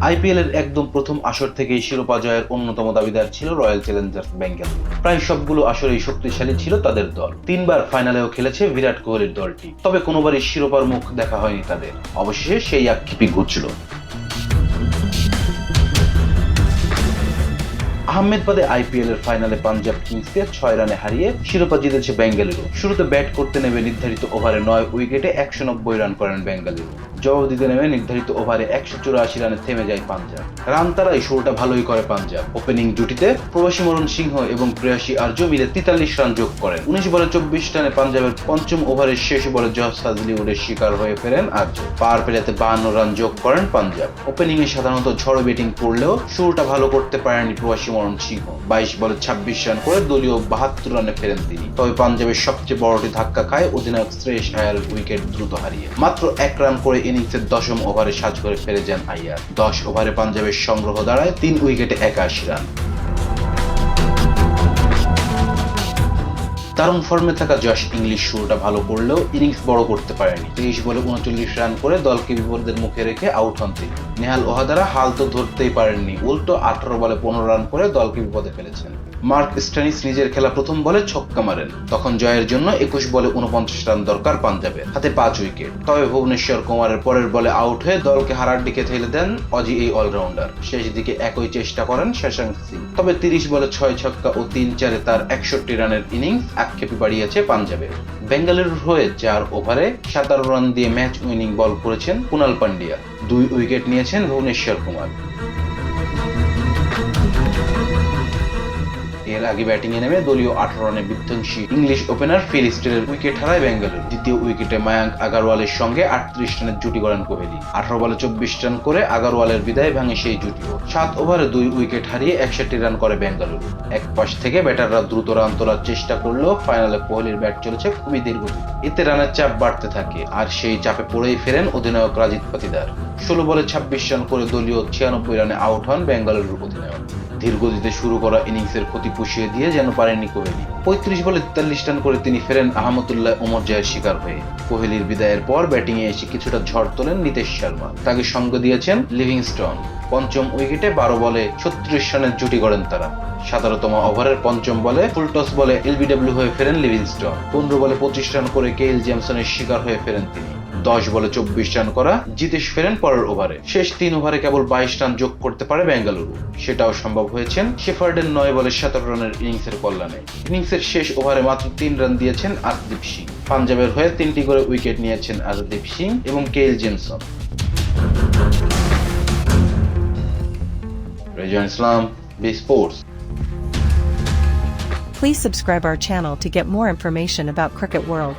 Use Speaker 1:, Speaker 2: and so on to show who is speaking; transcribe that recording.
Speaker 1: IPL এর একদম প্রথম আসর থেকেই শিরোপা জয়ের অন্যতম দাবিদার ছিল রয়্যাল চ্যালেঞ্জার্স বেঙ্গালুরু। প্রায় সবগুলো আসরেই শক্তিশালী ছিল তাদের দল। 3বার ফাইনালেও খেলেছে বিরাট কোহলির দলটি, তবে কোনোবারই শিরোপার মুখ দেখা হয়নি তাদের। অবশেষে সেই আক্ষেপই ঘুচল। আহমেদাবাদে আইপিএল এর ফাইনালে পাঞ্জাব কিংসকে 6 রানে হারিয়ে শিরোপা জিতেছে বেঙ্গালুরু। শুরুতে ব্যাট করতে নেমে নির্ধারিত ওভারে 9 উইকেটে 190 রান করেন বেঙ্গালুরু। জবাব দিতে নেমে নির্ধারিত ওভারে 184 রানে থেমে যায় পাঞ্জাব। রান তারাই শুরুটা ভালোই করে পাঞ্জাব। ওপেনিং জুটিতে প্রবাসী মরণ সিংহ এবং প্রেয়াসী আর্য মিলে 43 রান যোগ করেন। 19 বলে 24 রানে পাঞ্জাবের পঞ্চম ওভারের শেষ বলে জস হাজলিউডের শিকার হয়ে ফেরেন আর্য। পাওয়ার প্লেতে 52 রান যোগ করেন পাঞ্জাব। ওপেনিং এ সাধারণত ঝড়ো ব্যাটিং করলেও শুরুটা ভালো করতে পারেননি প্রবাসী মরণ সিংহ। 22 বলে 26 রান করে দলীয় 72 রানে ফেরেন তিনি। তবে পাঞ্জাবের সবচেয়ে বড়টি ধাক্কা খায় অধিনায়ক শ্রেয়স আয়ারের উইকেট দ্রুত হারিয়ে। মাত্র 1 রান করে ইনিংসের 10ম ওভারে সাজ করে ফেরে যান আয়ার। 10 ওভারে পাঞ্জাবের সংগ্রহ দাঁড়ায় 3 উইকেটে 81 রান। দারুণ ফর্মে থাকা জশ ইংলিশ শুরুটা ভালো করলেও ইনিংস বড় করতে পারেনি। 23 বলে 39 রান করে দলকে বিপদের মুখে রেখে আউট হন তিনি। নেহাল ওহাদারা হাল তো ধরতেই পারেননি, উল্টো 18 বলে 15 রান করে দলকে বিপদে ফেলেছেন। মার্ক স্ট্যানিস নিজের খেলা প্রথম বলে ছক্কা মারেন। তখন জয়ের জন্য 21 বলে 49 রান দরকার পাঞ্জাবের, হাতে 5 উইকেট। তবে ভুবনেশ্বর কুমারের পরের বলে আউট হয়ে দলকে হারার দিকে ঠেলে দেন অজি এই অলরাউন্ডার। শেষ দিকে একই চেষ্টা করেন শশাঙ্ক সিং। তবে 30 বলে 6 ছক্কা ও 3-4-এ তার 61 রানের ইনিংস আক্ষেপে বাড়িয়েছে পাঞ্জাবের। বেঙ্গালুরুর হয়ে 4 ওভারে 17 রান দিয়ে ম্যাচ উইনিং বল করেছেন কুনাল পান্ডিয়া। 2 উইকেট নিয়েছেন ভুবনেশ্বর কুমার। এর আগে ব্যাটিং এ নেমে দলীয় 18 রানে বিধ্বংসী ইংলিশ ওপেনার ফিল স্টিলের উইকেট হারায় বেঙ্গালুরু। দ্বিতীয় উইকেটে মায়াঙ্ক আগারওয়ালের সঙ্গে 38 রানের জুটি গড়েন কোহলি। 18 বলে 24 রান করে আগারওয়ালের বিদায় ভাঙে সেই জুটিও। 7 ওভারে 2 উইকেট হারিয়ে 61 রান করে বেঙ্গালুরু। এক পাশ থেকে ব্যাটাররা দ্রুত রান তোলার চেষ্টা করলেও ফাইনালে কোহলির ব্যাট চলেছে খুবই দীর্ঘদিন। এতে রানের চাপ বাড়তে থাকে, আর সেই চাপে পড়েই ফেরেন অধিনায়ক রাজিত পাতিদার। 16 বলে 26 রান করে দলীয় 96 রানে আউট হন বেঙ্গালুরুর অধিনায়ক। ধীরগতিতে শুরু করা ইনিংসের ক্ষতি পুষিয়ে দিয়ে যেন পারেননি কোহলি। 35 বলে 43 রান করে তিনি ফেরেন আহমদুল্লাহ ওমর জয়ের শিকার হয়ে। কোহলির বিদায়ের পর ব্যাটিং এ এসে কিছুটা ঝড় তোলেন নিতেশ শর্মা। তাকে সঙ্গ দিয়েছেন লিভিংস্টন। পঞ্চম উইকেটে 12 বলে 36 রানের জুটি গড়েন তারা। 17তম ওভারের পঞ্চম বলে ফুল টস বলে এলবিডব্লিউ হয়ে ফেরেন লিভিংস্টন। 15 বলে 25 রান করে কেইল জেমসনের শিকার হয়ে ফেরেন তিনি। 10 বলে 24 রান করা জিতেশ ফেরেন পরের ওভারে। শেষ 3 ওভারে কেবল 22 রান যোগ করতে পারে বেঙ্গালুরু। সেটাও সম্ভব হয়েছেন শেফার্ডের 9 বলে 17 রানের ইনিংসের কল্যাণে। ইনিংসের শেষ ওভারে মাত্র 3 রান দিয়েছেন আরদীপ সিং। পাঞ্জাবের হয়ে 3টি করে উইকেট নিয়েছেন আরদীপ সিং এবং Kyle Jamieson. Rezan Islam, B sports.
Speaker 2: Please subscribe our channel to get more information about Cricket World.